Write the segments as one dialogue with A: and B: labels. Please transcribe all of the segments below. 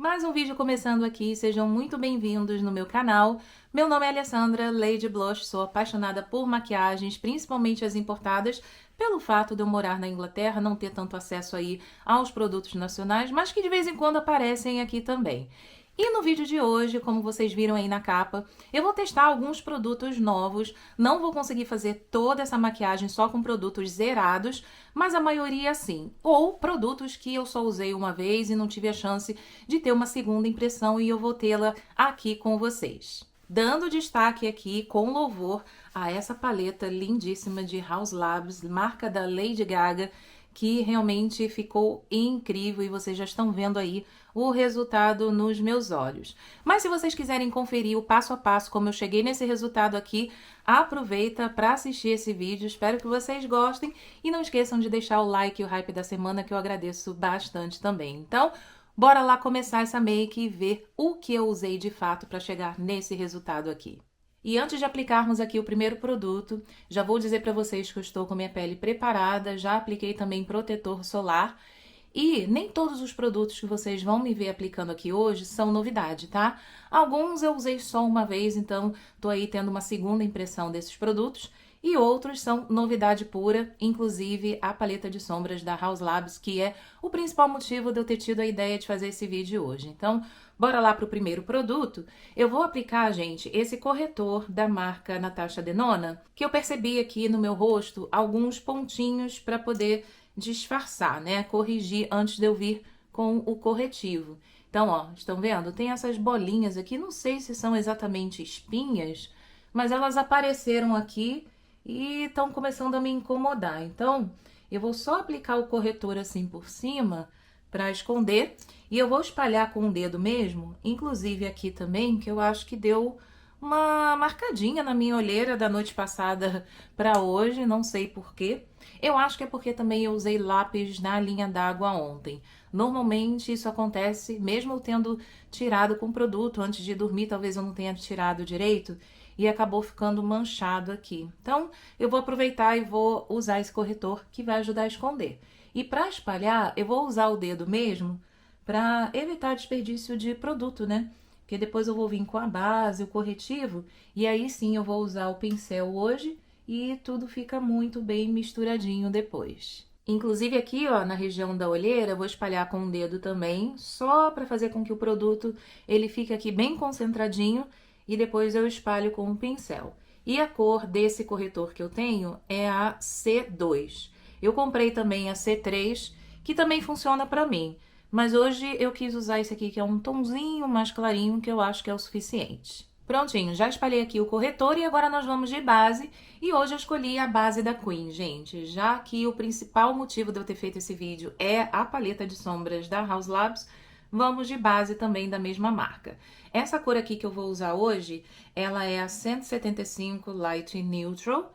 A: Mais um vídeo começando aqui, sejam muito bem-vindos no meu canal. Meu nome é Alessandra, Lady Blush, sou apaixonada por maquiagens, principalmente as importadas, pelo fato de eu morar na Inglaterra, não ter tanto acesso aí aos produtos nacionais, mas que de vez em quando aparecem aqui também. E no vídeo de hoje, como vocês viram aí na capa, eu vou testar alguns produtos novos. Não vou conseguir fazer toda essa maquiagem só com produtos zerados, mas a maioria sim. Ou produtos que eu só usei uma vez e não tive a chance de ter uma segunda impressão e eu vou tê-la aqui com vocês. Dando destaque aqui, com louvor, a essa paleta lindíssima de Haus Labs, marca da Lady Gaga, que realmente ficou incrível e vocês já estão vendo aí o resultado nos meus olhos. Mas se vocês quiserem conferir o passo a passo como eu cheguei nesse resultado aqui, aproveita para assistir esse vídeo, espero que vocês gostem e não esqueçam de deixar o like e o hype da semana que eu agradeço bastante também. Então, bora lá começar essa make e ver o que eu usei de fato para chegar nesse resultado aqui. E antes de aplicarmos aqui o primeiro produto, já vou dizer para vocês que eu estou com minha pele preparada, já apliquei também protetor solar. E nem todos os produtos que vocês vão me ver aplicando aqui hoje são novidade, tá? Alguns eu usei só uma vez, então tô aí tendo uma segunda impressão desses produtos. E outros são novidade pura, inclusive a paleta de sombras da Haus Labs, que é o principal motivo de eu ter tido a ideia de fazer esse vídeo hoje. Então, bora lá pro primeiro produto. Eu vou aplicar, gente, esse corretor da marca Natasha Denona, que eu percebi aqui no meu rosto alguns pontinhos para poder disfarçar, né? Corrigir antes de eu vir com o corretivo. Então, ó, estão vendo? Tem essas bolinhas aqui, não sei se são exatamente espinhas, mas elas apareceram aqui e estão começando a me incomodar. Então, eu vou só aplicar o corretor assim por cima para esconder e eu vou espalhar com o dedo mesmo, inclusive aqui também, que eu acho que deu uma marcadinha na minha olheira da noite passada para hoje, não sei porquê. Eu acho que é porque também eu usei lápis na linha d'água ontem. Normalmente isso acontece, mesmo eu tendo tirado com o produto antes de dormir, talvez eu não tenha tirado direito e acabou ficando manchado aqui. Então, eu vou aproveitar e vou usar esse corretor que vai ajudar a esconder. E para espalhar, eu vou usar o dedo mesmo para evitar desperdício de produto, né? Porque depois eu vou vir com a base, o corretivo, e aí sim eu vou usar o pincel hoje e tudo fica muito bem misturadinho depois. Inclusive aqui, ó, na região da olheira, eu vou espalhar com o dedo também, só para fazer com que o produto ele fique aqui bem concentradinho e depois eu espalho com o pincel. E a cor desse corretor que eu tenho é a C2. Eu comprei também a C3, que também funciona para mim. Mas hoje eu quis usar esse aqui, que é um tonzinho mais clarinho, que eu acho que é o suficiente. Prontinho, já espalhei aqui o corretor e agora nós vamos de base. E hoje eu escolhi a base da Queen, gente. Já que o principal motivo de eu ter feito esse vídeo é a paleta de sombras da Haus Labs, vamos de base também da mesma marca. Essa cor aqui que eu vou usar hoje, ela é a 175 Light Neutral.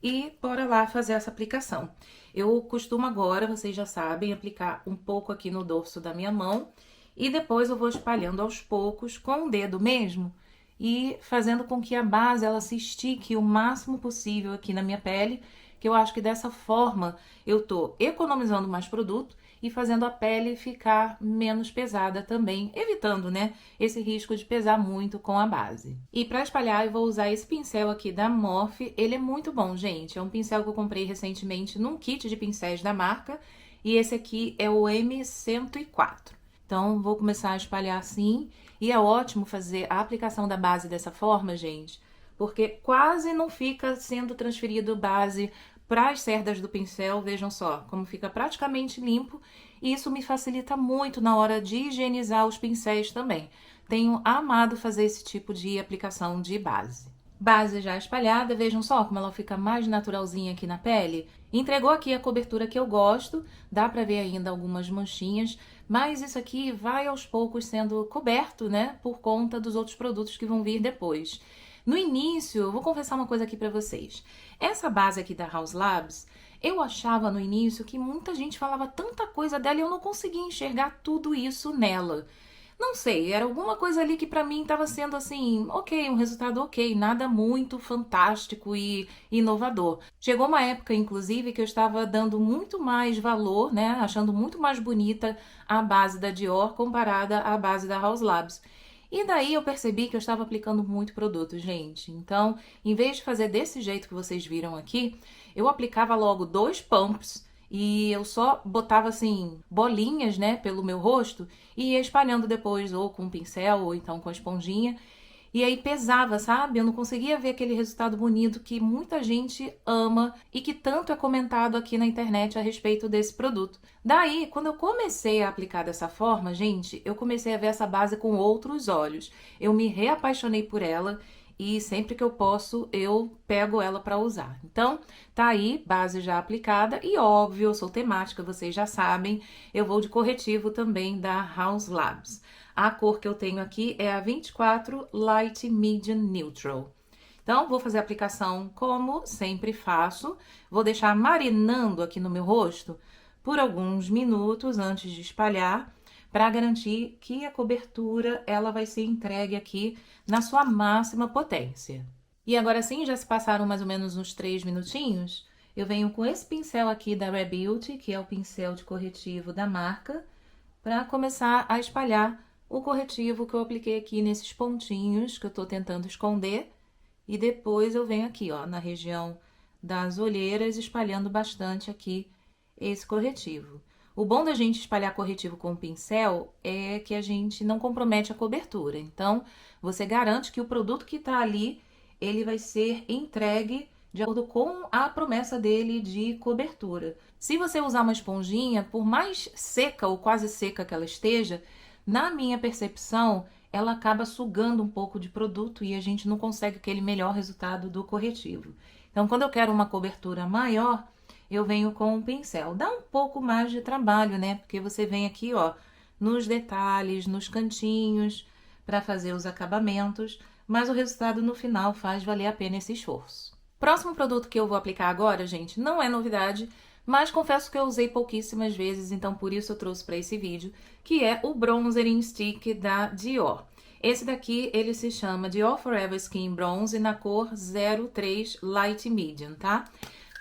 A: E bora lá fazer essa aplicação. Eu costumo agora, vocês já sabem, aplicar um pouco aqui no dorso da minha mão. E depois eu vou espalhando aos poucos com o dedo mesmo. E fazendo com que a base ela se estique o máximo possível aqui na minha pele. Que eu acho que dessa forma eu tô economizando mais produto e fazendo a pele ficar menos pesada também, evitando, né, esse risco de pesar muito com a base. E para espalhar eu vou usar esse pincel aqui da Morphe, ele é muito bom, gente, é um pincel que eu comprei recentemente num kit de pincéis da marca, e esse aqui é o M104. Então, vou começar a espalhar assim, e é ótimo fazer a aplicação da base dessa forma, gente, porque quase não fica sendo transferido base para as cerdas do pincel, vejam só, como fica praticamente limpo, e isso me facilita muito na hora de higienizar os pincéis também. Tenho amado fazer esse tipo de aplicação de base. Base já espalhada, vejam só como ela fica mais naturalzinha aqui na pele. Entregou aqui a cobertura que eu gosto, dá pra ver ainda algumas manchinhas, mas isso aqui vai aos poucos sendo coberto, né, por conta dos outros produtos que vão vir depois. No início, eu vou confessar uma coisa aqui pra vocês. Essa base aqui da Haus Labs, eu achava no início que muita gente falava tanta coisa dela e eu não conseguia enxergar tudo isso nela. Não sei, era alguma coisa ali que pra mim tava sendo assim, ok, um resultado ok, nada muito fantástico e inovador. Chegou uma época, inclusive, que eu estava dando muito mais valor, né, achando muito mais bonita a base da Dior comparada à base da House Labs. E daí eu percebi que eu estava aplicando muito produto, gente. Então, em vez de fazer desse jeito que vocês viram aqui, eu aplicava logo 2 pumps e eu só botava assim bolinhas, né, pelo meu rosto e ia espalhando depois ou com um pincel ou então com a esponjinha. E aí pesava, sabe? Eu não conseguia ver aquele resultado bonito que muita gente ama e que tanto é comentado aqui na internet a respeito desse produto. Daí, quando eu comecei a aplicar dessa forma, gente, eu comecei a ver essa base com outros olhos. Eu me reapaixonei por ela e sempre que eu posso, eu pego ela para usar. Então, tá aí, base já aplicada e óbvio, eu sou temática, vocês já sabem, eu vou de corretivo também da House Labs. A cor que eu tenho aqui é a 24 Light Medium Neutral. Então, vou fazer a aplicação como sempre faço. Vou deixar marinando aqui no meu rosto por alguns minutos antes de espalhar, para garantir que a cobertura ela vai ser entregue aqui na sua máxima potência. E agora sim, já se passaram mais ou menos uns 3 minutinhos. Eu venho com esse pincel aqui da Rare Beauty, que é o pincel de corretivo da marca, para começar a espalhar o corretivo que eu apliquei aqui nesses pontinhos que eu tô tentando esconder. E depois eu venho aqui, ó, na região das olheiras, espalhando bastante aqui esse corretivo. O bom da gente espalhar corretivo com o pincel é que a gente não compromete a cobertura. Então, você garante que o produto que tá ali, ele vai ser entregue de acordo com a promessa dele de cobertura. Se você usar uma esponjinha, por mais seca ou quase seca que ela esteja, na minha percepção, ela acaba sugando um pouco de produto e a gente não consegue aquele melhor resultado do corretivo. Então, quando eu quero uma cobertura maior, eu venho com um pincel. Dá um pouco mais de trabalho, né? Porque você vem aqui, ó, nos detalhes, nos cantinhos, para fazer os acabamentos, mas o resultado no final faz valer a pena esse esforço. Próximo produto que eu vou aplicar agora, gente, não é novidade, mas confesso que eu usei pouquíssimas vezes, então por isso eu trouxe para esse vídeo, que é o Bronzering Stick da Dior. Esse daqui, ele se chama Dior Forever Skin Bronze na cor 03 Light Medium, tá?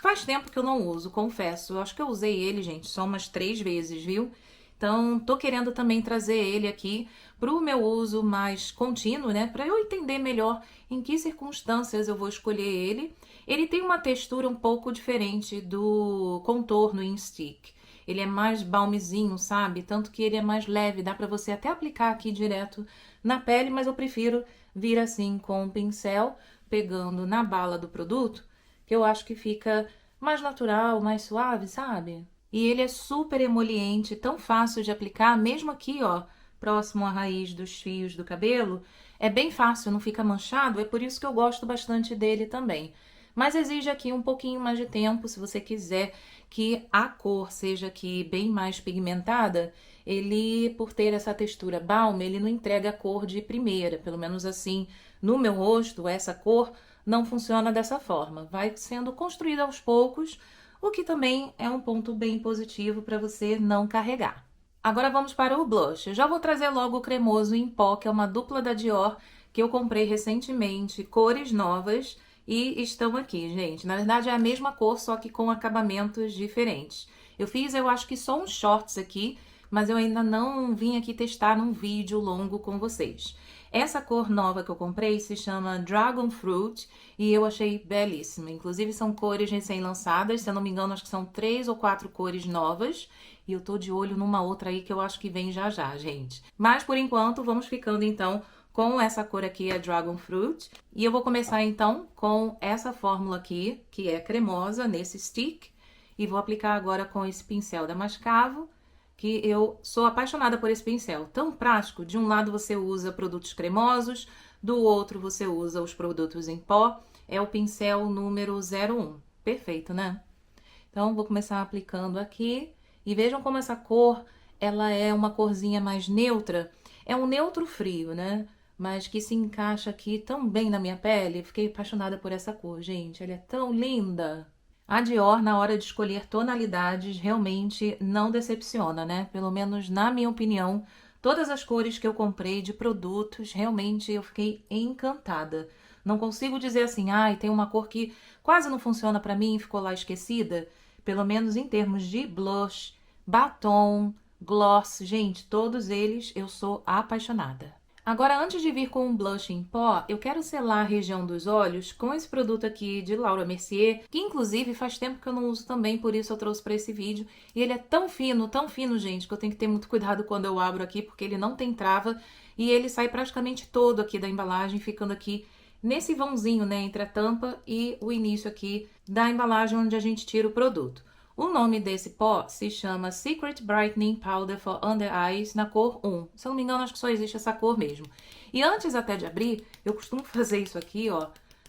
A: Faz tempo que eu não uso, confesso. Eu acho que eu usei ele, gente, só umas 3 vezes, viu? Então, tô querendo também trazer ele aqui pro meu uso mais contínuo, né? Para eu entender melhor em que circunstâncias eu vou escolher ele. Ele tem uma textura um pouco diferente do contorno em stick. Ele é mais balmezinho, sabe? Tanto que ele é mais leve, dá pra você até aplicar aqui direto na pele, mas eu prefiro vir assim com o pincel, pegando na bala do produto, que eu acho que fica mais natural, mais suave, sabe? E ele é super emoliente, tão fácil de aplicar, mesmo aqui, ó, próximo à raiz dos fios do cabelo. É bem fácil, não fica manchado, é por isso que eu gosto bastante dele também. Mas exige aqui um pouquinho mais de tempo, se você quiser que a cor seja aqui bem mais pigmentada, ele, por ter essa textura balme, ele não entrega a cor de primeira, pelo menos assim, no meu rosto, essa cor não funciona dessa forma. Vai sendo construída aos poucos, o que também é um ponto bem positivo para você não carregar. Agora vamos para o blush. Eu já vou trazer logo o cremoso em pó, que é uma dupla da Dior, que eu comprei recentemente, cores novas, e estão aqui, gente. Na verdade é a mesma cor, só que com acabamentos diferentes. Eu fiz, eu acho que só uns shorts aqui, mas eu ainda não vim aqui testar num vídeo longo com vocês. Essa cor nova que eu comprei se chama Dragon Fruit e eu achei belíssima. Inclusive são cores recém-lançadas, se eu não me engano acho que são 3 ou 4 cores novas. E eu tô de olho numa outra aí que eu acho que vem já já, gente. Mas por enquanto vamos ficando então com essa cor aqui, a Dragon Fruit. E eu vou começar então com essa fórmula aqui, que é cremosa nesse stick. E vou aplicar agora com esse pincel da Mascavo, que eu sou apaixonada por esse pincel. Tão prático, de um lado você usa produtos cremosos, do outro você usa os produtos em pó. É o pincel número 01. Perfeito, né? Então, vou começar aplicando aqui. E vejam como essa cor, ela é uma corzinha mais neutra. É um neutro frio, né? Mas que se encaixa aqui tão bem na minha pele. Fiquei apaixonada por essa cor, gente. Ela é tão linda. A Dior, na hora de escolher tonalidades, realmente não decepciona, né? Pelo menos na minha opinião, Todas as cores que eu comprei de produtos, realmente eu fiquei encantada. Não consigo dizer assim, ai, tem uma cor que quase não funciona pra mim e ficou lá esquecida. Pelo menos em termos de blush, batom, gloss, gente, todos eles eu sou apaixonada. Agora, antes de vir com um blush em pó, eu quero selar a região dos olhos com esse produto aqui de Laura Mercier, que inclusive faz tempo que eu não uso também, por isso eu trouxe para esse vídeo. E ele é tão fino, gente, que eu tenho que ter muito cuidado quando eu abro aqui, porque ele não tem trava e ele sai praticamente todo aqui da embalagem, ficando aqui nesse vãozinho, né, entre a tampa e o início aqui da embalagem onde a gente tira o produto. O nome desse pó se chama Secret Brightening Powder for Under Eyes, na cor 1. Se eu não me engano, acho que só existe essa cor mesmo. E antes até de abrir, eu costumo fazer isso aqui, ó,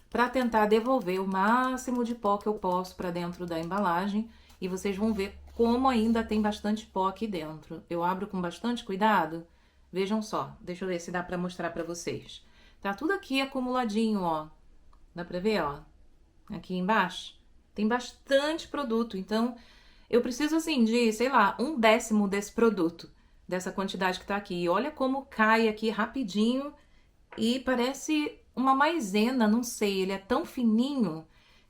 A: pra tentar devolver o máximo de pó que eu posso pra dentro da embalagem. E vocês vão ver como ainda tem bastante pó aqui dentro. Eu abro com bastante cuidado. Vejam só, deixa eu ver se dá pra mostrar pra vocês. Tá tudo aqui acumuladinho, ó. Dá pra ver, ó? Aqui embaixo. Tem bastante produto, então eu preciso assim de, sei lá, 1/10 desse produto, dessa quantidade que tá aqui. E olha como cai aqui rapidinho e parece uma maisena, não sei, ele é tão fininho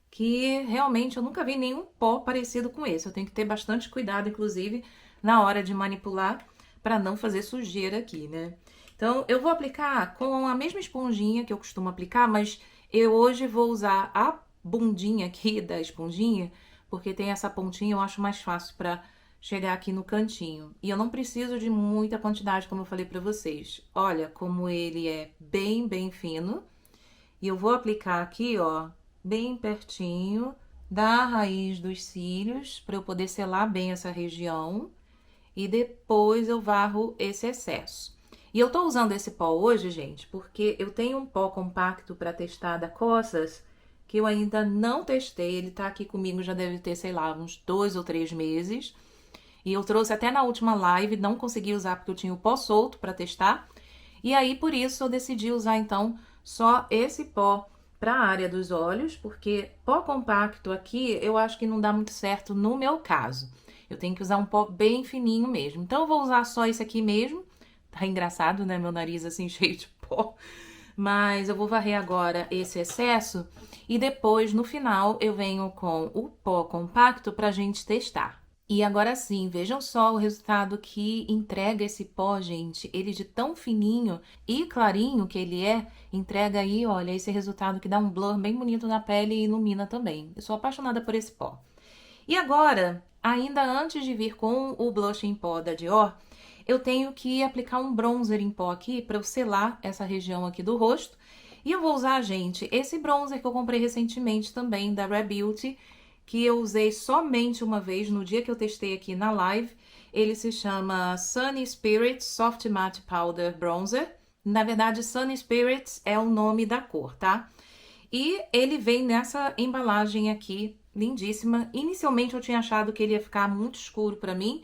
A: que realmente eu nunca vi nenhum pó parecido com esse. Eu tenho que ter bastante cuidado, inclusive, na hora de manipular para não fazer sujeira aqui, né? Então, eu vou aplicar com a mesma esponjinha que eu costumo aplicar, mas eu hoje vou usar a bundinha aqui da esponjinha, porque tem essa pontinha, eu acho mais fácil para chegar aqui no cantinho. E eu não preciso de muita quantidade, como eu falei para vocês. Olha como ele é bem fino. E eu vou aplicar aqui, ó, bem pertinho da raiz dos cílios, para eu poder selar bem essa região. E depois eu varro esse excesso. E eu tô usando esse pó hoje, gente, porque eu tenho um pó compacto para testar da Kosas, que eu ainda não testei. Ele tá aqui comigo, já deve ter, sei lá, uns 2 ou 3 meses. E eu trouxe até na última live, não consegui usar porque eu tinha o pó solto para testar. E aí, por isso, eu decidi usar, então, só esse pó para a área dos olhos, porque pó compacto aqui, eu acho que não dá muito certo no meu caso. Eu tenho que usar um pó bem fininho mesmo. Então, eu vou usar só esse aqui mesmo. Tá engraçado, né? Meu nariz assim, cheio de pó. Mas eu vou varrer agora esse excesso e depois, no final, eu venho com o pó compacto pra gente testar. E agora sim, vejam só o resultado que entrega esse pó, gente. Ele de tão fininho e clarinho que ele é, entrega aí, olha, esse resultado que dá um blur bem bonito na pele e ilumina também. Eu sou apaixonada por esse pó. E agora, ainda antes de vir com o blush em pó da Dior, eu tenho que aplicar um bronzer em pó aqui para eu selar essa região aqui do rosto. E eu vou usar, gente, esse bronzer que eu comprei recentemente também, da Rare Beauty, que eu usei somente uma vez no dia que eu testei aqui na live. Ele se chama Sunny Spirits Soft Matte Powder Bronzer. Na verdade, Sunny Spirits é o nome da cor, tá? E ele vem nessa embalagem aqui, lindíssima. Inicialmente eu tinha achado que ele ia ficar muito escuro pra mim,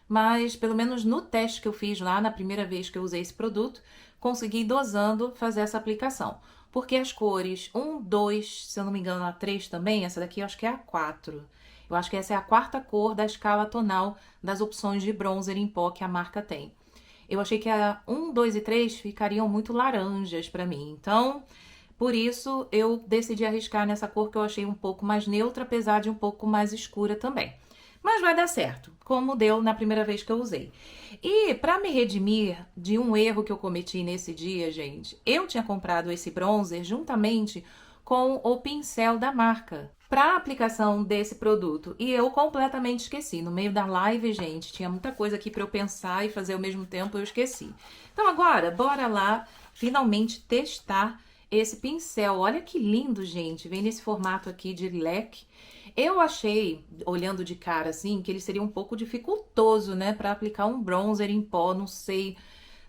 A: mas pelo menos no teste que eu fiz lá, na primeira vez que eu usei esse produto, consegui dosando fazer essa aplicação. Porque as cores 1, 2, se eu não me engano, a 3 também, essa daqui eu acho que é a 4. Eu acho que essa é a 4ª cor da escala tonal das opções de bronzer em pó que a marca tem. Eu achei que a 1, 2 e 3 ficariam muito laranjas pra mim, então por isso eu decidi arriscar nessa cor que eu achei um pouco mais neutra, apesar de um pouco mais escura também. Mas vai dar certo, como deu na primeira vez que eu usei. E para me redimir de um erro que eu cometi nesse dia, gente, eu tinha comprado esse bronzer juntamente com o pincel da marca para aplicação desse produto. E eu completamente esqueci. No meio da live, gente, tinha muita coisa aqui para eu pensar e fazer ao mesmo tempo, eu esqueci. Então agora, bora lá finalmente testar esse pincel. Olha que lindo, gente. Vem nesse formato aqui de leque. Eu achei, olhando de cara assim, que ele seria um pouco dificultoso, né, para aplicar um bronzer em pó, não sei.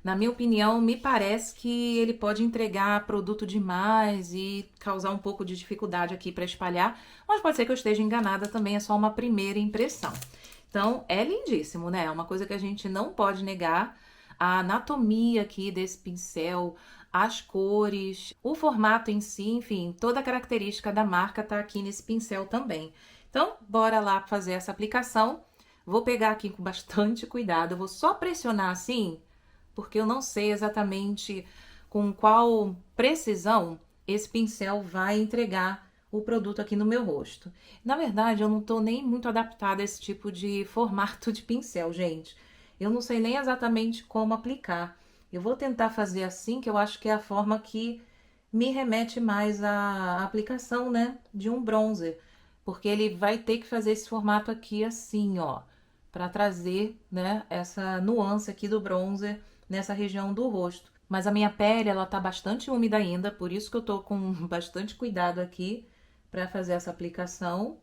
A: Na minha opinião, me parece que ele pode entregar produto demais e causar um pouco de dificuldade aqui para espalhar, mas pode ser que eu esteja enganada também, é só uma primeira impressão. Então, é lindíssimo, né? É uma coisa que a gente não pode negar. A anatomia aqui desse pincel, as cores, o formato em si, enfim, toda a característica da marca tá aqui nesse pincel também. Então, bora lá fazer essa aplicação. Vou pegar aqui com bastante cuidado, eu vou só pressionar assim porque eu não sei exatamente com qual precisão esse pincel vai entregar o produto aqui no meu rosto. Na verdade, eu não tô nem muito adaptada a esse tipo de formato de pincel, gente. Eu não sei nem exatamente como aplicar. Eu vou tentar fazer assim, que eu acho que é a forma que me remete mais à aplicação, né, de um bronzer, porque ele vai ter que fazer esse formato aqui assim, ó, para trazer, né, essa nuance aqui do bronzer nessa região do rosto. Mas a minha pele, ela tá bastante úmida ainda, por isso que eu tô com bastante cuidado aqui para fazer essa aplicação.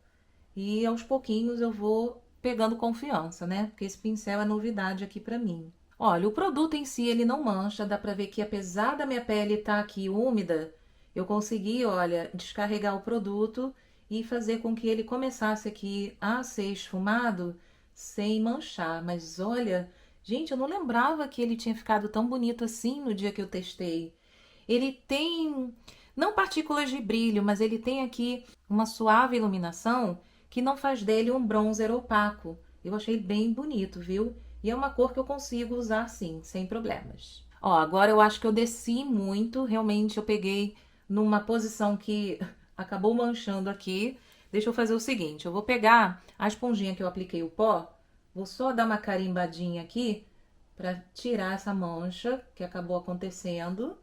A: E aos pouquinhos eu vou pegando confiança, né? Porque esse pincel é novidade aqui para mim. Olha, o produto em si ele não mancha, dá pra ver que apesar da minha pele estar aqui úmida, eu consegui, olha, descarregar o produto e fazer com que ele começasse aqui a ser esfumado sem manchar. Mas olha, gente, eu não lembrava que ele tinha ficado tão bonito assim no dia que eu testei. Ele tem, não partículas de brilho, mas ele tem aqui uma suave iluminação que não faz dele um bronzer opaco. Eu achei bem bonito, viu? E é uma cor que eu consigo usar sim, sem problemas. Ó, agora eu acho que eu desci muito, realmente eu peguei numa posição que acabou manchando aqui. Deixa eu fazer o seguinte, eu vou pegar a esponjinha que eu apliquei o pó, vou só dar uma carimbadinha aqui para tirar essa mancha que acabou acontecendo,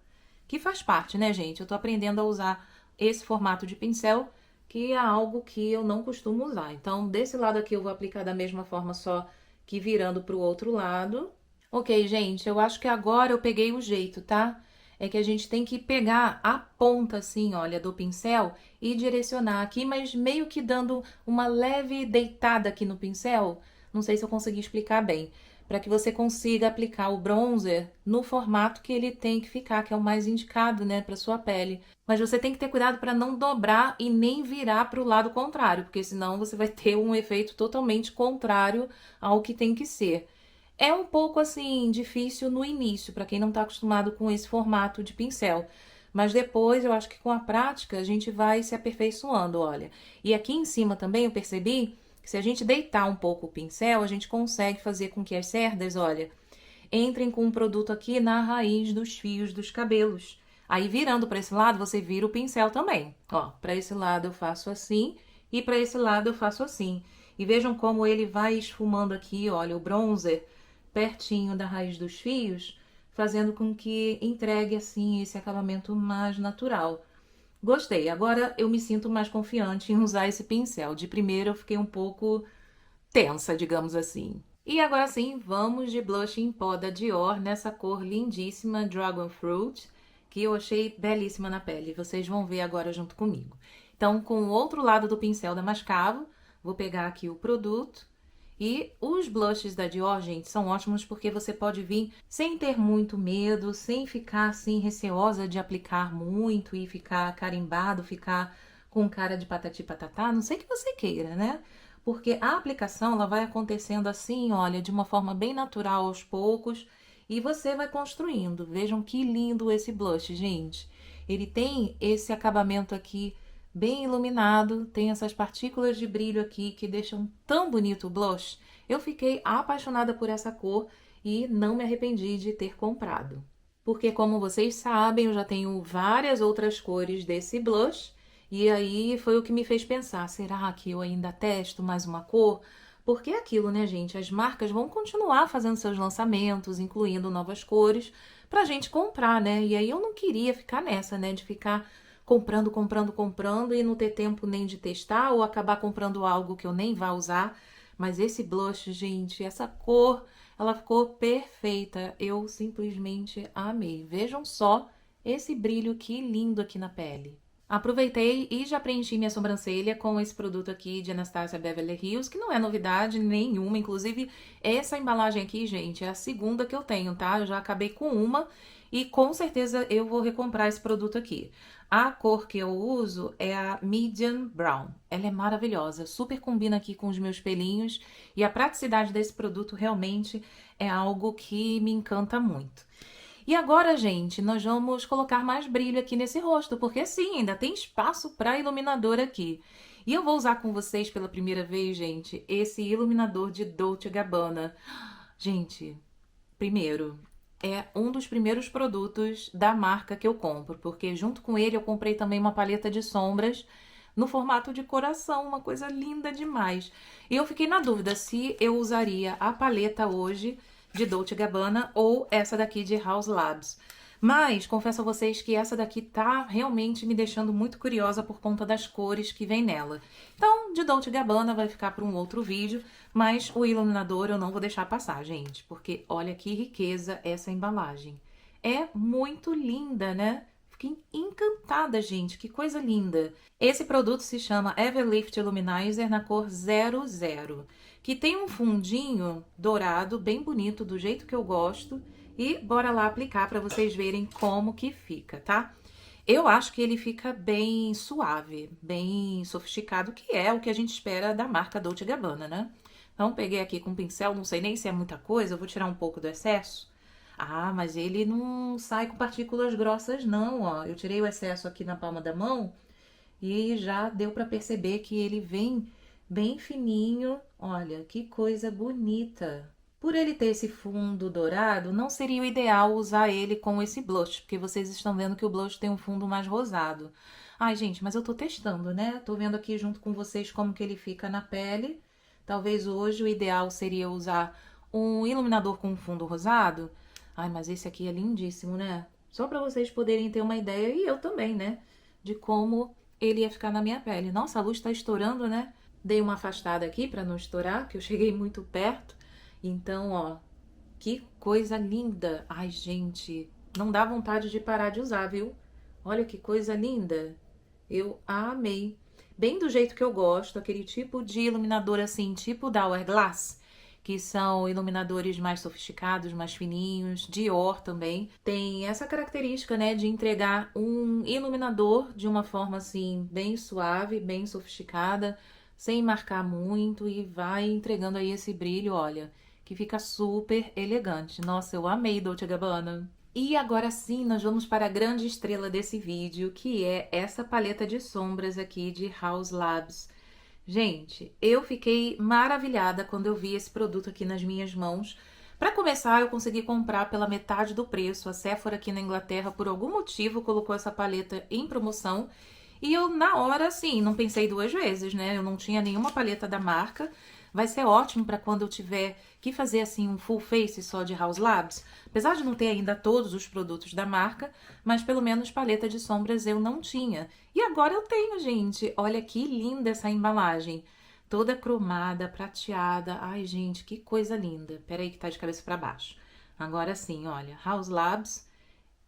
A: que faz parte, né, gente? Eu tô aprendendo a usar esse formato de pincel, que é algo que eu não costumo usar. Então, desse lado aqui eu vou aplicar da mesma forma, só que virando pro outro lado. Ok, gente, eu acho que agora eu peguei o jeito, tá? É que a gente tem que pegar a ponta, assim, olha, do pincel e direcionar aqui, mas meio que dando uma leve deitada aqui no pincel. Não sei se eu consegui explicar bem. Para que você consiga aplicar o bronzer no formato que ele tem que ficar, que é o mais indicado, né, para sua pele. Mas você tem que ter cuidado para não dobrar e nem virar para o lado contrário, porque senão você vai ter um efeito totalmente contrário ao que tem que ser. É um pouco assim difícil no início, para quem não está acostumado com esse formato de pincel. Mas depois eu acho que com a prática a gente vai se aperfeiçoando, olha. E aqui em cima também eu percebi que se a gente deitar um pouco o pincel, a gente consegue fazer com que as cerdas, olha, entrem com um produto aqui na raiz dos fios dos cabelos. Aí virando para esse lado, você vira o pincel também. Ó, para esse lado eu faço assim e para esse lado eu faço assim. E vejam como ele vai esfumando aqui, olha, o bronzer pertinho da raiz dos fios, fazendo com que entregue assim esse acabamento mais natural. Gostei, agora eu me sinto mais confiante em usar esse pincel. De primeiro eu fiquei um pouco tensa, digamos assim. E agora sim, vamos de blush em pó da Dior, nessa cor lindíssima Dragon Fruit, que eu achei belíssima na pele. Vocês vão ver agora junto comigo. Então, com o outro lado do pincel da Mascavo, vou pegar aqui o produto. E os blushes da Dior, gente, são ótimos porque você pode vir sem ter muito medo, sem ficar assim receosa de aplicar muito e ficar carimbado, ficar com cara de patati patatá, não sei que você queira, né? Porque a aplicação ela vai acontecendo assim, olha, de uma forma bem natural aos poucos e você vai construindo. Vejam que lindo esse blush, gente. Ele tem esse acabamento aqui bem iluminado, tem essas partículas de brilho aqui que deixam tão bonito o blush. Eu fiquei apaixonada por essa cor e não me arrependi de ter comprado. Porque, como vocês sabem, eu já tenho várias outras cores desse blush. E aí foi o que me fez pensar, será que eu ainda testo mais uma cor? Porque é aquilo, né, gente? As marcas vão continuar fazendo seus lançamentos, incluindo novas cores, pra gente comprar, né? E aí eu não queria ficar nessa, né? De ficar comprando, comprando, comprando e não ter tempo nem de testar ou acabar comprando algo que eu nem vá usar. Mas esse blush, gente, essa cor, ela ficou perfeita. Eu simplesmente amei. Vejam só esse brilho que lindo aqui na pele. Aproveitei e já preenchi minha sobrancelha com esse produto aqui de Anastasia Beverly Hills, que não é novidade nenhuma. Inclusive, essa embalagem aqui, gente, é a segunda que eu tenho, tá? Eu já acabei com uma e com certeza eu vou recomprar esse produto aqui. A cor que eu uso é a Medium Brown. Ela é maravilhosa, super combina aqui com os meus pelinhos e a praticidade desse produto realmente é algo que me encanta muito. E agora, gente, nós vamos colocar mais brilho aqui nesse rosto, porque sim, ainda tem espaço para iluminador aqui. E eu vou usar com vocês pela primeira vez, gente, esse iluminador de Dolce & Gabbana. Gente, primeiro, é um dos primeiros produtos da marca que eu compro, porque junto com ele eu comprei também uma paleta de sombras no formato de coração, uma coisa linda demais. E eu fiquei na dúvida se eu usaria a paleta hoje de Dolce & Gabbana ou essa daqui de Haus Labs. Mas confesso a vocês que essa daqui tá realmente me deixando muito curiosa por conta das cores que vem nela. Então, de Dolce & Gabbana vai ficar para um outro vídeo, mas o iluminador eu não vou deixar passar, gente, porque olha que riqueza essa embalagem. É muito linda, né? Fiquei encantada, gente, que coisa linda. Esse produto se chama Everlift Illuminizer na cor 00, que tem um fundinho dourado bem bonito, do jeito que eu gosto. E bora lá aplicar para vocês verem como que fica, tá? Eu acho que ele fica bem suave, bem sofisticado, que é o que a gente espera da marca Dolce & Gabbana, né? Então, peguei aqui com um pincel, não sei nem se é muita coisa, eu vou tirar um pouco do excesso. Ah, mas ele não sai com partículas grossas não, ó. Eu tirei o excesso aqui na palma da mão e já deu para perceber que ele vem bem fininho. Olha, que coisa bonita. Por ele ter esse fundo dourado, não seria o ideal usar ele com esse blush, porque vocês estão vendo que o blush tem um fundo mais rosado. Ai, gente, mas eu tô testando, né? Tô vendo aqui junto com vocês como que ele fica na pele. Talvez hoje o ideal seria usar um iluminador com fundo rosado. Ai, mas esse aqui é lindíssimo, né? Só pra vocês poderem ter uma ideia, e eu também, né? De como ele ia ficar na minha pele. Nossa, a luz tá estourando, né? Dei uma afastada aqui pra não estourar, que eu cheguei muito perto. Então, ó, que coisa linda. Ai, gente, não dá vontade de parar de usar, viu? Olha que coisa linda. Eu amei. Bem do jeito que eu gosto, aquele tipo de iluminador assim, tipo da Hourglass, que são iluminadores mais sofisticados, mais fininhos, Dior também. Tem essa característica, né, de entregar um iluminador de uma forma assim, bem suave, bem sofisticada, sem marcar muito e vai entregando aí esse brilho, olha, que fica super elegante. Nossa, eu amei Dolce & Gabbana. E agora sim, nós vamos para a grande estrela desse vídeo, que é essa paleta de sombras aqui de Haus Labs. Gente, eu fiquei maravilhada quando eu vi esse produto aqui nas minhas mãos. Para começar, eu consegui comprar pela metade do preço. A Sephora aqui na Inglaterra, por algum motivo, colocou essa paleta em promoção. E eu, na hora, assim, não pensei duas vezes, né? Eu não tinha nenhuma paleta da marca. Vai ser ótimo para quando eu tiver que fazer, assim, um full face só de Haus Labs. Apesar de não ter ainda todos os produtos da marca, mas pelo menos paleta de sombras eu não tinha. E agora eu tenho, gente. Olha que linda essa embalagem. Toda cromada, prateada. Ai, gente, que coisa linda. Peraí que tá de cabeça para baixo. Agora sim, olha. Haus Labs.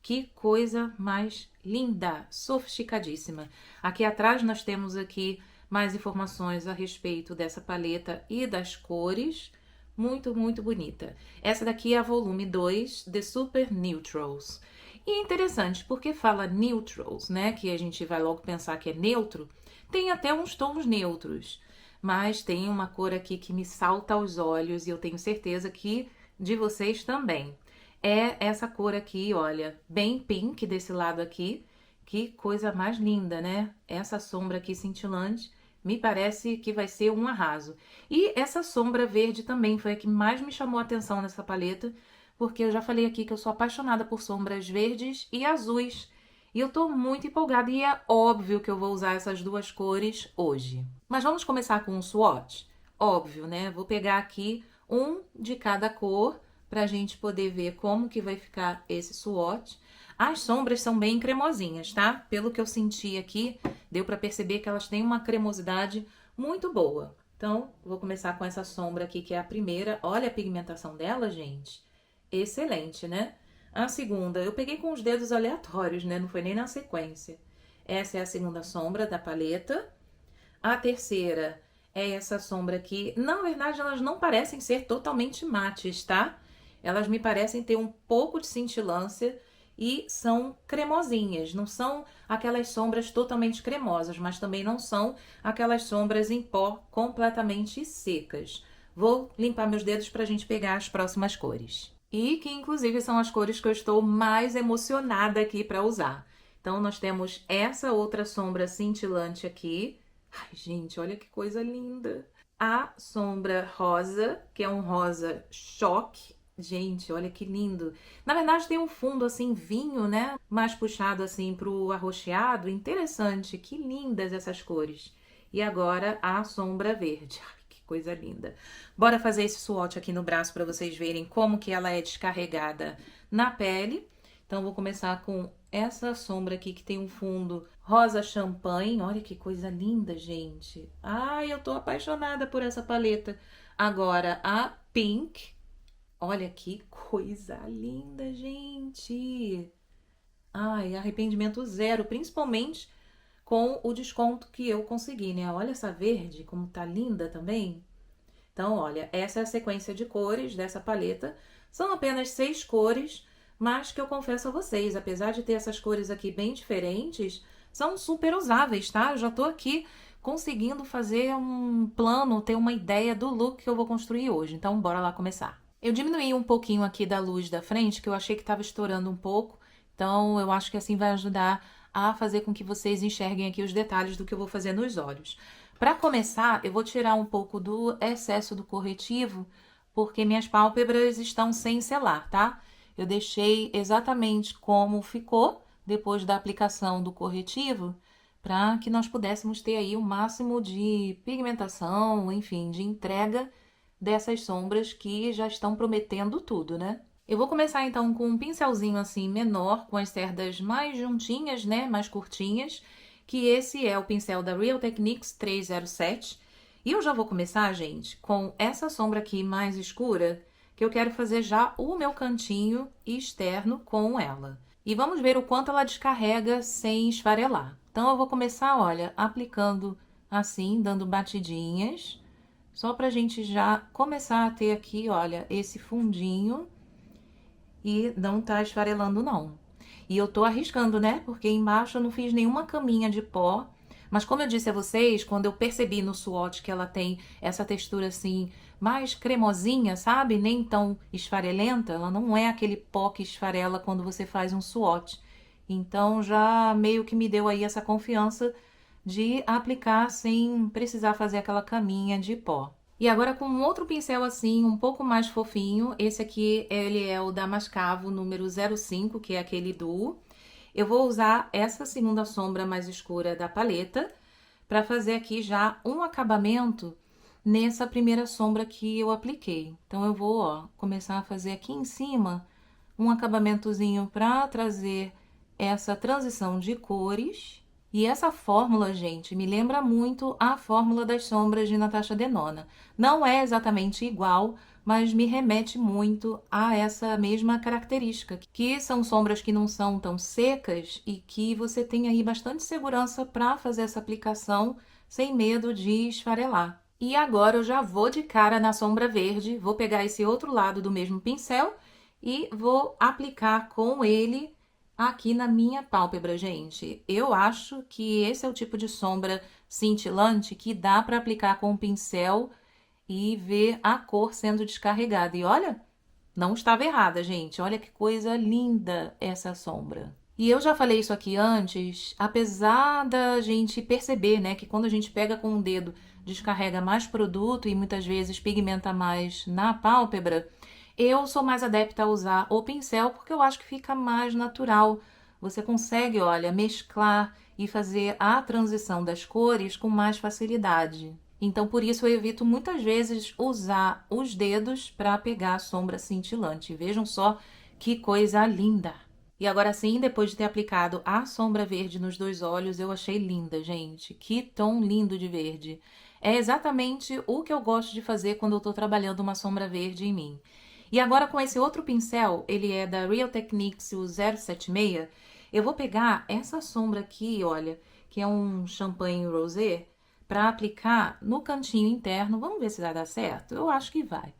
A: Que coisa mais linda, sofisticadíssima. Aqui atrás nós temos aqui mais informações a respeito dessa paleta e das cores. Muito, muito bonita. Essa daqui é a volume 2 de Super Neutrals. E interessante, porque fala neutrals, né? Que a gente vai logo pensar que é neutro. Tem até uns tons neutros. Mas tem uma cor aqui que me salta aos olhos e eu tenho certeza que de vocês também. É essa cor aqui, olha, bem pink desse lado aqui. Que coisa mais linda, né? Essa sombra aqui cintilante me parece que vai ser um arraso. E essa sombra verde também foi a que mais me chamou a atenção nessa paleta, porque eu já falei aqui que eu sou apaixonada por sombras verdes e azuis. E eu tô muito empolgada e é óbvio que eu vou usar essas duas cores hoje. Mas vamos começar com um swatch? Óbvio, né? Vou pegar aqui um de cada cor pra gente poder ver como que vai ficar esse swatch. As sombras são bem cremosinhas, tá? Pelo que eu senti aqui, deu pra perceber que elas têm uma cremosidade muito boa. Então, vou começar com essa sombra aqui, que é a primeira. Olha a pigmentação dela, gente. Excelente, né? A segunda, eu peguei com os dedos aleatórios, né? Não foi nem na sequência. Essa é a segunda sombra da paleta. A terceira é essa sombra aqui. Na verdade, elas não parecem ser totalmente mates, tá? Elas me parecem ter um pouco de cintilância e são cremosinhas. Não são aquelas sombras totalmente cremosas, mas também não são aquelas sombras em pó completamente secas. Vou limpar meus dedos para a gente pegar as próximas cores. E que, inclusive, são as cores que eu estou mais emocionada aqui para usar. Então, nós temos essa outra sombra cintilante aqui. Ai, gente, olha que coisa linda! A sombra rosa, que é um rosa choque, Gente, olha que lindo. Na verdade, tem um fundo assim, vinho, né? Mais puxado assim pro arroxeado. Interessante. Que lindas essas cores. E agora a sombra verde. Ai, que coisa linda. Bora fazer esse swatch aqui no braço para vocês verem como que ela é descarregada na pele. Então, vou começar com essa sombra aqui que tem um fundo rosa champanhe. Olha que coisa linda, gente. Ai, eu tô apaixonada por essa paleta. Agora, a pink. Olha que coisa linda, gente. Ai, arrependimento zero, principalmente com o desconto que eu consegui, né? Olha essa verde, como tá linda também. Então, olha, essa é a sequência de cores dessa paleta. São apenas 6 cores, mas que eu confesso a vocês, apesar de ter essas cores aqui bem diferentes, são super usáveis, tá? Eu já tô aqui conseguindo fazer um plano, ter uma ideia do look que eu vou construir hoje. Então, bora lá começar. Eu diminuí um pouquinho aqui da luz da frente, que eu achei que estava estourando um pouco. Então, eu acho que assim vai ajudar a fazer com que vocês enxerguem aqui os detalhes do que eu vou fazer nos olhos. Para começar, eu vou tirar um pouco do excesso do corretivo, porque minhas pálpebras estão sem selar, tá? Eu deixei exatamente como ficou depois da aplicação do corretivo, para que nós pudéssemos ter aí o máximo de pigmentação, enfim, de entrega dessas sombras que já estão prometendo tudo, né? Eu vou começar então com um pincelzinho assim menor, com as cerdas mais juntinhas, né, mais curtinhas, que esse é o pincel da Real Techniques 307. E eu já vou começar, gente, com essa sombra aqui mais escura, que eu quero fazer já o meu cantinho externo com ela. E vamos ver o quanto ela descarrega sem esfarelar. Então eu vou começar, olha, aplicando assim, dando batidinhas, só pra gente já começar a ter aqui, olha, esse fundinho e não tá esfarelando não. E eu tô arriscando, né? Porque embaixo eu não fiz nenhuma caminha de pó. Mas como eu disse a vocês, quando eu percebi no swatch que ela tem essa textura assim, mais cremosinha, sabe? Nem tão esfarelenta, ela não é aquele pó que esfarela quando você faz um swatch. Então já meio que me deu aí essa confiança de aplicar sem precisar fazer aquela caminha de pó. E agora com um outro pincel assim, um pouco mais fofinho, esse aqui ele é o Damascavo número 05, que é aquele duo. Eu vou usar essa segunda sombra mais escura da paleta para fazer aqui já um acabamento nessa primeira sombra que eu apliquei. Então eu vou, ó, começar a fazer aqui em cima um acabamentozinho para trazer essa transição de cores. E essa fórmula, gente, me lembra muito a fórmula das sombras de Natasha Denona. Não é exatamente igual, mas me remete muito a essa mesma característica, que são sombras que não são tão secas e que você tem aí bastante segurança para fazer essa aplicação sem medo de esfarelar. E agora eu já vou de cara na sombra verde, vou pegar esse outro lado do mesmo pincel e vou aplicar com ele aqui na minha pálpebra, gente. Eu acho que esse é o tipo de sombra cintilante que dá para aplicar com o pincel e ver a cor sendo descarregada. E olha, não estava errada, gente. Olha que coisa linda essa sombra. E eu já falei isso aqui antes, apesar da gente perceber, né, que quando a gente pega com o dedo, descarrega mais produto e muitas vezes pigmenta mais na pálpebra, eu sou mais adepta a usar o pincel porque eu acho que fica mais natural. Você consegue, olha, mesclar e fazer a transição das cores com mais facilidade. Então, por isso eu evito muitas vezes usar os dedos para pegar a sombra cintilante. Vejam só que coisa linda! E agora sim, depois de ter aplicado a sombra verde nos dois olhos, eu achei linda, gente. Que tom lindo de verde! É exatamente o que eu gosto de fazer quando eu tô trabalhando uma sombra verde em mim. E agora com esse outro pincel, ele é da Real Techniques, o 076, eu vou pegar essa sombra aqui, olha, que é um champanhe rosé, para aplicar no cantinho interno. Vamos ver se vai dar certo? Eu acho que vai.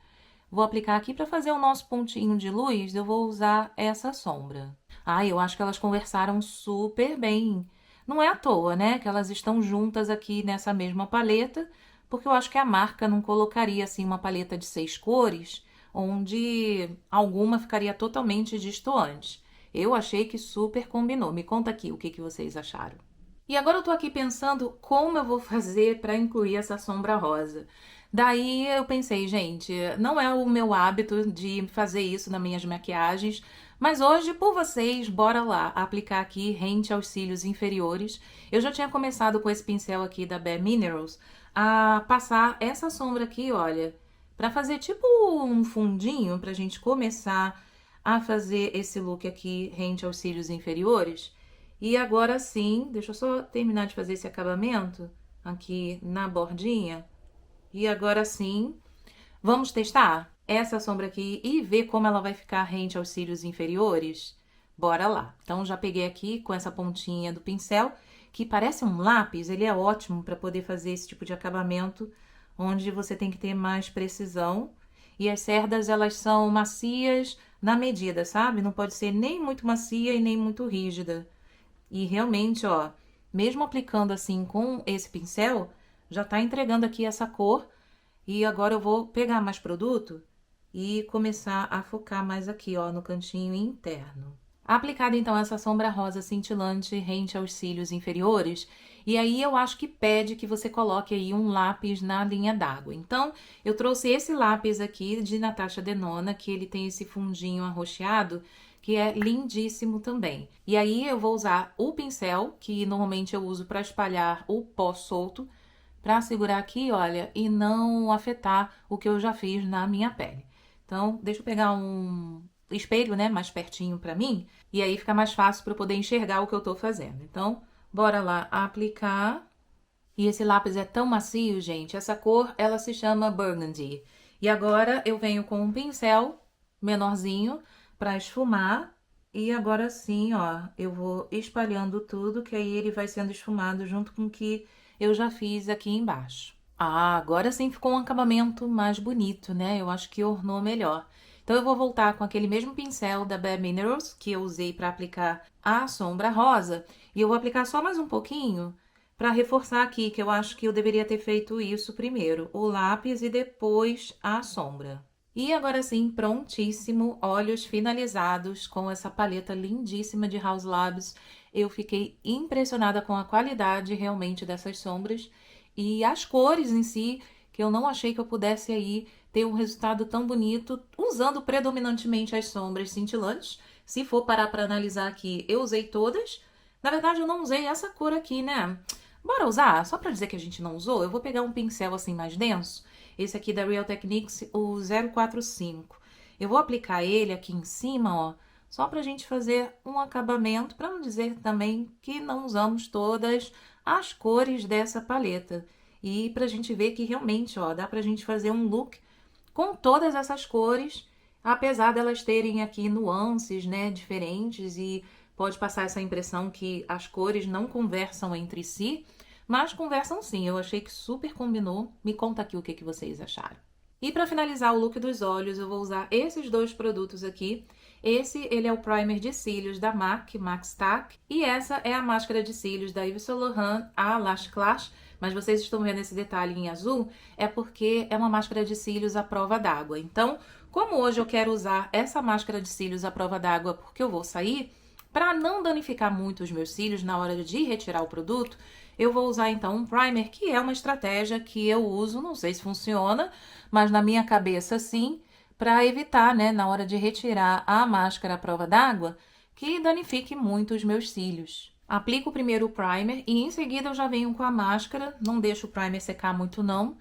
A: Vou aplicar aqui para fazer o nosso pontinho de luz, eu vou usar essa sombra. Ah, eu acho que elas conversaram super bem. Não é à toa, né, que elas estão juntas aqui nessa mesma paleta, porque eu acho que a marca não colocaria assim uma paleta de 6 cores, onde alguma ficaria totalmente destoante. Eu achei que super combinou. Me conta aqui o que vocês acharam. E agora eu tô aqui pensando como eu vou fazer para incluir essa sombra rosa. Daí eu pensei, gente, não é o meu hábito de fazer isso nas minhas maquiagens, mas hoje, por vocês, bora lá aplicar aqui rente aos cílios inferiores. Eu já tinha começado com esse pincel aqui da Bare Minerals a passar essa sombra aqui, olha, para fazer tipo um fundinho pra gente começar a fazer esse look aqui rente aos cílios inferiores. E agora sim, deixa eu só terminar de fazer esse acabamento aqui na bordinha. E agora sim, vamos testar essa sombra aqui e ver como ela vai ficar rente aos cílios inferiores? Bora lá. Então, já peguei aqui com essa pontinha do pincel, que parece um lápis, ele é ótimo para poder fazer esse tipo de acabamento, onde você tem que ter mais precisão. E as cerdas, elas são macias na medida, sabe? Não pode ser nem muito macia e nem muito rígida. E realmente, ó, mesmo aplicando assim com esse pincel, já tá entregando aqui essa cor. E agora eu vou pegar mais produto e começar a focar mais aqui, ó, no cantinho interno. Aplicada então essa sombra rosa cintilante rente aos cílios inferiores, e aí eu acho que pede que você coloque aí um lápis na linha d'água. Então, eu trouxe esse lápis aqui de Natasha Denona, que ele tem esse fundinho arroxeado, que é lindíssimo também. E aí eu vou usar o pincel, que normalmente eu uso para espalhar o pó solto, para segurar aqui, olha, e não afetar o que eu já fiz na minha pele. Então, deixa eu pegar um espelho, né, mais pertinho para mim, e aí fica mais fácil para eu poder enxergar o que eu tô fazendo. Então, bora lá aplicar. E esse lápis é tão macio, gente, essa cor, ela se chama Burgundy. E agora eu venho com um pincel menorzinho para esfumar, e agora sim, ó, eu vou espalhando tudo, que aí ele vai sendo esfumado junto com o que eu já fiz aqui embaixo. Ah, agora sim ficou um acabamento mais bonito, né? Eu acho que ornou melhor. Então, eu vou voltar com aquele mesmo pincel da Bare Minerals, que eu usei para aplicar a sombra rosa. E eu vou aplicar só mais um pouquinho para reforçar aqui, que eu acho que eu deveria ter feito isso primeiro. O lápis e depois a sombra. E agora sim, prontíssimo, olhos finalizados com essa paleta lindíssima de House Labs. Eu fiquei impressionada com a qualidade realmente dessas sombras e as cores em si, que eu não achei que eu pudesse aí ter um resultado tão bonito usando predominantemente as sombras cintilantes. Se for parar para analisar aqui, eu usei todas. Na verdade, eu não usei essa cor aqui, né? Bora usar? Só para dizer que a gente não usou, eu vou pegar um pincel assim mais denso. Esse aqui da Real Techniques, o 045. Eu vou aplicar ele aqui em cima, ó, só pra gente fazer um acabamento, para não dizer também que não usamos todas as cores dessa paleta. E pra gente ver que realmente, ó, dá pra gente fazer um look com todas essas cores, apesar delas terem aqui nuances, né, diferentes, e pode passar essa impressão que as cores não conversam entre si, mas conversam sim. Eu achei que super combinou. Me conta aqui o que vocês acharam. E para finalizar o look dos olhos, eu vou usar esses dois produtos aqui. Esse, ele é o primer de cílios da MAC, MAC Stack. E essa é a máscara de cílios da Yves Saint Laurent, a Lash Clash. Mas vocês estão vendo esse detalhe em azul, é porque é uma máscara de cílios à prova d'água. Então, como hoje eu quero usar essa máscara de cílios à prova d'água porque eu vou sair, para não danificar muito os meus cílios na hora de retirar o produto, eu vou usar então um primer, que é uma estratégia que eu uso, não sei se funciona, mas na minha cabeça sim, para evitar, né, na hora de retirar a máscara à prova d'água, que danifique muito os meus cílios. Aplico primeiro o primer e em seguida eu já venho com a máscara, não deixo o primer secar muito não.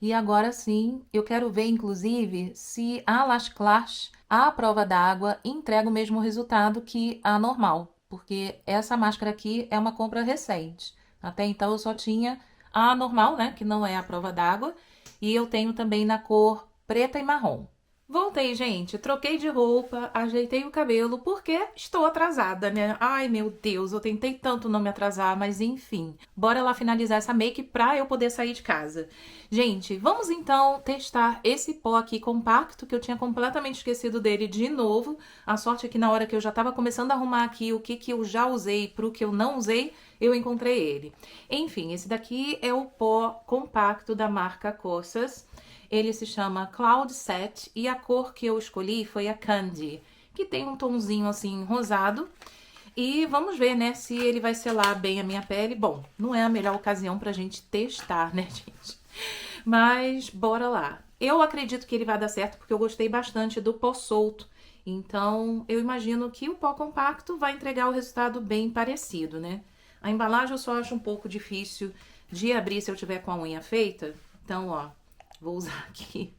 A: E agora sim, eu quero ver inclusive se a Lash Clash, a prova d'água, entrega o mesmo resultado que a normal, porque essa máscara aqui é uma compra recente. Até então eu só tinha a normal, né, que não é a prova d'água, e eu tenho também na cor preta e marrom. Voltei, gente, troquei de roupa, ajeitei o cabelo, porque estou atrasada, né? Ai, meu Deus, eu tentei tanto não me atrasar, mas enfim. Bora lá finalizar essa make pra eu poder sair de casa. Gente, vamos então testar esse pó aqui compacto, que eu tinha completamente esquecido dele de novo. A sorte é que na hora que eu já tava começando a arrumar aqui o que eu já usei pro que eu não usei, eu encontrei ele. Enfim, esse daqui é o pó compacto da marca Kosas. Ele se chama Cloud Set e a cor que eu escolhi foi a Candy, que tem um tonzinho assim rosado. E vamos ver, né, se ele vai selar bem a minha pele. Bom, não é a melhor ocasião pra gente testar, né, gente? Mas bora lá. Eu acredito que ele vai dar certo porque eu gostei bastante do pó solto. Então, eu imagino que o pó compacto vai entregar o resultado bem parecido, né? A embalagem eu só acho um pouco difícil de abrir se eu tiver com a unha feita. Então, ó, vou usar aqui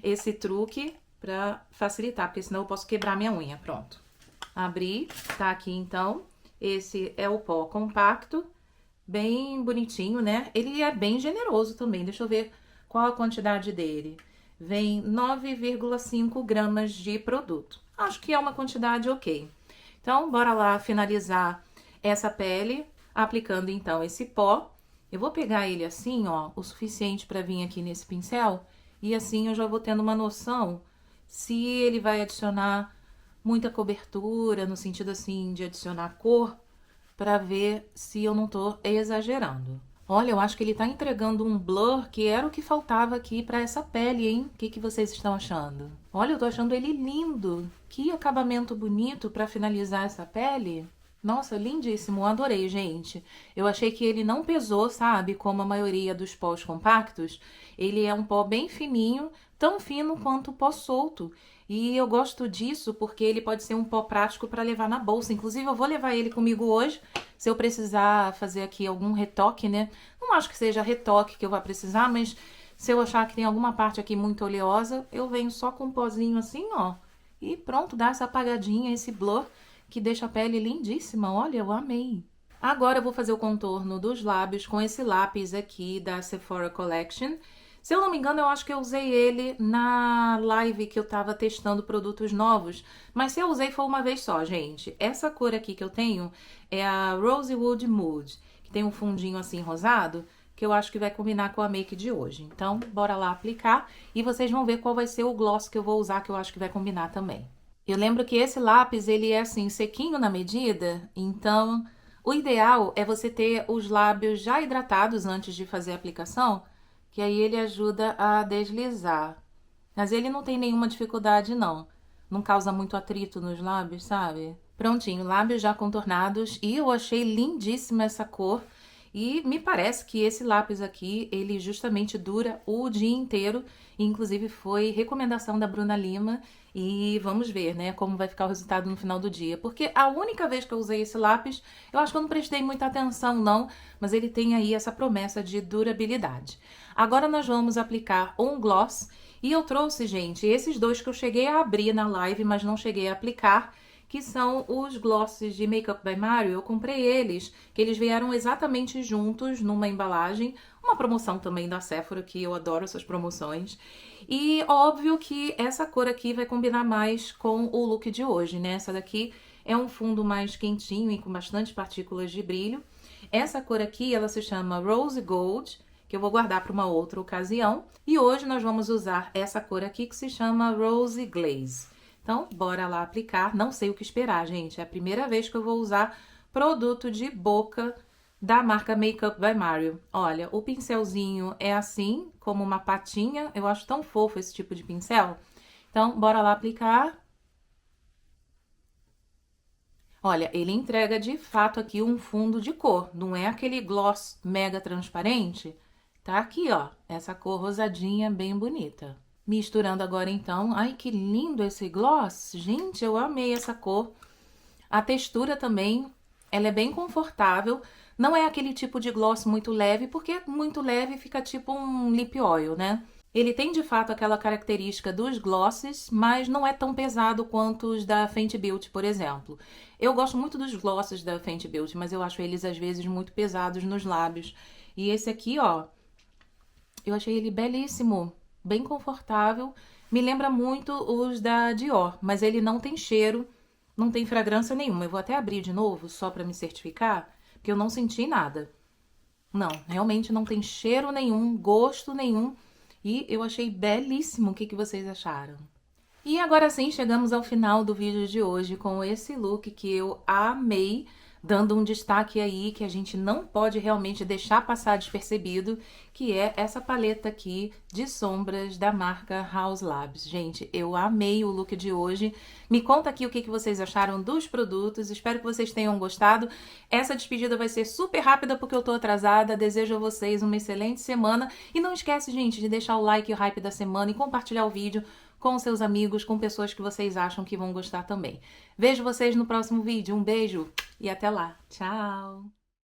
A: esse truque pra facilitar, porque senão eu posso quebrar minha unha. Pronto. Abri, tá aqui então. Esse é o pó compacto, bem bonitinho, né? Ele é bem generoso também. Deixa eu ver qual a quantidade dele. Vem 9,5 gramas de produto. Acho que é uma quantidade ok. Então, bora lá finalizar essa pele, aplicando então esse pó. Eu vou pegar ele assim, ó, o suficiente para vir aqui nesse pincel. E assim eu já vou tendo uma noção se ele vai adicionar muita cobertura, no sentido assim de adicionar cor, para ver se eu não tô exagerando. Olha, eu acho que ele tá entregando um blur que era o que faltava aqui para essa pele, hein? O que que vocês estão achando? Olha, eu tô achando ele lindo. Que acabamento bonito para finalizar essa pele. Nossa, lindíssimo, adorei, gente. Eu achei que ele não pesou, sabe? Como a maioria dos pós compactos. Ele é um pó bem fininho, tão fino quanto o pó solto. E eu gosto disso porque ele pode ser um pó prático para levar na bolsa. Inclusive, eu vou levar ele comigo hoje, se eu precisar fazer aqui algum retoque, né? Não acho que seja retoque que eu vá precisar, mas se eu achar que tem alguma parte aqui muito oleosa, eu venho só com um pozinho assim, ó. E pronto, dá essa apagadinha, esse blur, que deixa a pele lindíssima. Olha, eu amei. Agora eu vou fazer o contorno dos lábios com esse lápis aqui da Sephora Collection. Se eu não me engano, eu acho que eu usei ele na live que eu tava testando produtos novos. Mas se eu usei foi uma vez só, gente. Essa cor aqui que eu tenho é a Rosewood Mood, que tem um fundinho assim rosado, que eu acho que vai combinar com a make de hoje. Então, bora lá aplicar e vocês vão ver qual vai ser o gloss que eu vou usar, que eu acho que vai combinar também. Eu lembro que esse lápis, ele é assim, sequinho na medida, então o ideal é você ter os lábios já hidratados antes de fazer a aplicação, que aí ele ajuda a deslizar. Mas ele não tem nenhuma dificuldade, não. Não causa muito atrito nos lábios, sabe? Prontinho, lábios já contornados. E eu achei lindíssima essa cor. E me parece que esse lápis aqui, ele justamente dura o dia inteiro. Inclusive foi recomendação da Bruna Lima. E vamos ver, né, como vai ficar o resultado no final do dia. Porque a única vez que eu usei esse lápis, eu acho que eu não prestei muita atenção, não. Mas ele tem aí essa promessa de durabilidade. Agora nós vamos aplicar um gloss. E eu trouxe, gente, esses dois que eu cheguei a abrir na live, mas não cheguei a aplicar, que são os glosses de Makeup by Mario. Eu comprei eles, que eles vieram exatamente juntos numa embalagem. Uma promoção também da Sephora, que eu adoro essas promoções. E óbvio que essa cor aqui vai combinar mais com o look de hoje, né? Essa daqui é um fundo mais quentinho e com bastante partículas de brilho. Essa cor aqui, ela se chama Rose Gold, que eu vou guardar para uma outra ocasião. E hoje nós vamos usar essa cor aqui que se chama Rose Glaze. Então, bora lá aplicar. Não sei o que esperar, gente. É a primeira vez que eu vou usar produto de boca da marca Makeup by Mario. Olha, o pincelzinho é assim, como uma patinha. Eu acho tão fofo esse tipo de pincel. Então, bora lá aplicar. Olha, ele entrega de fato aqui um fundo de cor. Não é aquele gloss mega transparente. Tá aqui, ó, essa cor rosadinha bem bonita. Misturando agora, então. Ai, que lindo esse gloss. Gente, eu amei essa cor. A textura também, ela é bem confortável. Não é aquele tipo de gloss muito leve, porque muito leve fica tipo um lip oil, né? Ele tem, de fato, aquela característica dos glosses, mas não é tão pesado quanto os da Fenty Beauty, por exemplo. Eu gosto muito dos glosses da Fenty Beauty, mas eu acho eles, às vezes, muito pesados nos lábios. E esse aqui, ó, eu achei ele belíssimo, bem confortável. Me lembra muito os da Dior, mas ele não tem cheiro, não tem fragrância nenhuma. Eu vou até abrir de novo, só pra me certificar, porque eu não senti nada. Não, realmente não tem cheiro nenhum, gosto nenhum. E eu achei belíssimo. O que que vocês acharam? E agora sim, chegamos ao final do vídeo de hoje com esse look que eu amei. dando um destaque aí que a gente não pode realmente deixar passar despercebido, que é essa paleta aqui de sombras da marca Haus Labs. Gente, eu amei o look de hoje. Me conta aqui o que vocês acharam dos produtos, espero que vocês tenham gostado. Essa despedida vai ser super rápida porque eu tô atrasada. Desejo a vocês uma excelente semana e não esquece, gente, de deixar o like e o hype da semana e compartilhar o vídeo com seus amigos, com pessoas que vocês acham que vão gostar também. Vejo vocês no próximo vídeo. Um beijo e até lá. Tchau!